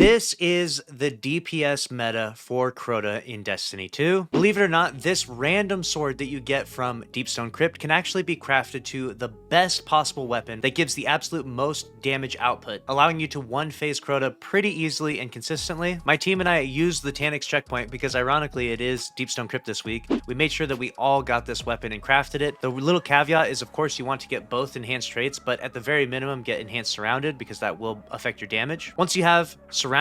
This is the DPS meta for Crota in Destiny 2. Believe it or not, this random sword that you get from Deepstone Crypt can actually be crafted to the best possible weapon that gives the absolute most damage output, allowing you to one-phase Crota pretty easily and consistently. My team and I used the Taniks checkpoint because ironically it is Deepstone Crypt this week. We made sure that we all got this weapon and crafted it. The little caveat is, of course, you want to get both enhanced traits, but at the very minimum get enhanced surrounded because that will affect your damage. Once you have surrounded,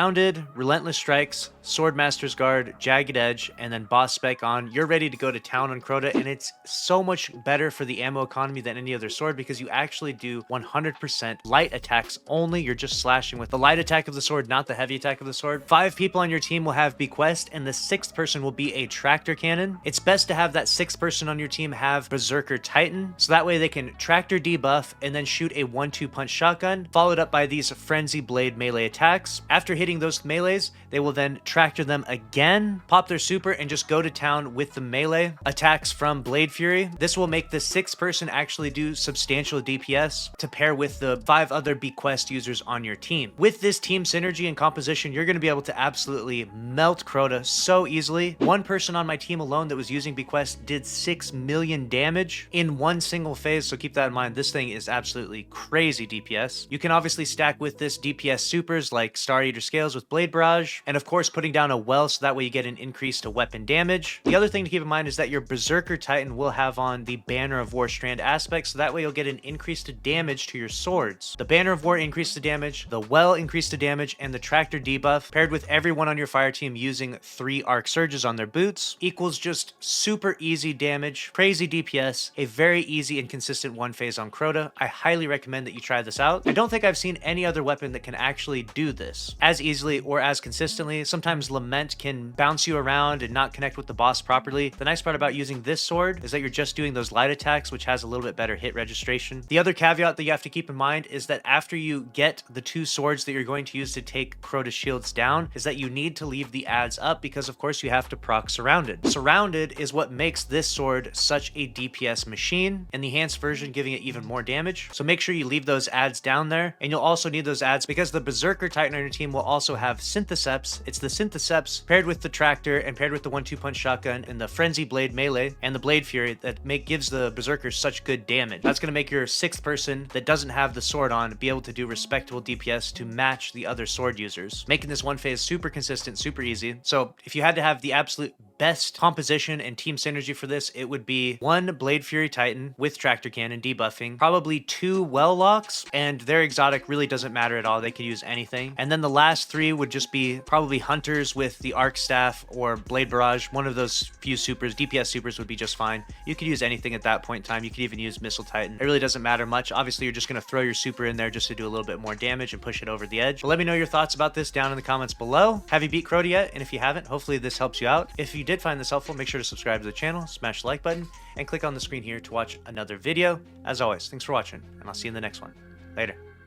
relentless strikes, swordmaster's guard, jagged edge, and then boss spec on, you're ready to go to town on Crota, and it's so much better for the ammo economy than any other sword because you actually do 100% light attacks only. You're just slashing with the light attack of the sword, not the heavy attack of the sword. 5 people on your team will have bequest, and the 6th person will be a tractor cannon. It's best to have that 6th person on your team have berserker titan, so that way they can tractor debuff and then shoot a 1-2 punch shotgun, followed up by these frenzy blade melee attacks. After hitting those melees, they will then tractor them again, pop their super, and just go to town with the melee attacks from Blade Fury. This will make the 6th person actually do substantial DPS to pair with the 5 other bequest users on your team. With this team synergy and composition, you're going to be able to absolutely melt Crota so easily. One person on my team alone that was using bequest did 6 million damage in one single phase, so keep that in mind. This thing is absolutely crazy DPS. You can obviously stack with this DPS supers like Star Eater Scales with Blade Barrage, and of course putting down a well so that way you get an increase to weapon damage. The other thing to keep in mind is that your Berserker Titan will have on the Banner of War strand aspect, so that way you'll get an increase to damage to your swords. The Banner of War increase to damage, the well increase to damage, and the Tractor debuff paired with everyone on your fire team using 3 Arc Surges on their boots equals just super easy damage, crazy DPS, a very easy and consistent one phase on Crota. I highly recommend that you try this out. I don't think I've seen any other weapon that can actually do this as easily or as consistently. Sometimes Lament can bounce you around and not connect with the boss properly. The nice part about using this sword is that you're just doing those light attacks, which has a little bit better hit registration. The other caveat that you have to keep in mind is that after you get the 2 swords that you're going to use to take Crota shields down, is that you need to leave the adds up because of course you have to proc Surrounded. Surrounded is what makes this sword such a DPS machine, and the enhanced version giving it even more damage. So make sure you leave those adds down there, and you'll also need those adds because the Berserker Titan on your team will also have Syntheseps. It's the Syntheseps paired with the Tractor and paired with the 1-2 punch shotgun and the Frenzy Blade melee and the Blade Fury that gives the Berserkers such good damage. That's going to make your 6th person that doesn't have the sword on be able to do respectable DPS to match the other sword users, making this one phase super consistent, super easy. So if you had to have the absolute best composition and team synergy for this, it would be 1 Blade Fury Titan with Tractor Cannon debuffing, probably 2 Well Locks, and their exotic really doesn't matter at all. They could use anything. And then the last 3 would just be probably Hunters with the Arc Staff or Blade Barrage. One of those few supers, DPS supers, would be just fine. You could use anything at that point in time. You could even use Missile Titan. It really doesn't matter much. Obviously, you're just going to throw your super in there just to do a little bit more damage and push it over the edge. But let me know your thoughts about this down in the comments below. Have you beat Crota yet? And if you haven't, hopefully this helps you out. If you did find this helpful, make sure to subscribe to the channel, smash the like button, and click on the screen here to watch another video. As always, thanks for watching, and I'll see you in the next one. Later.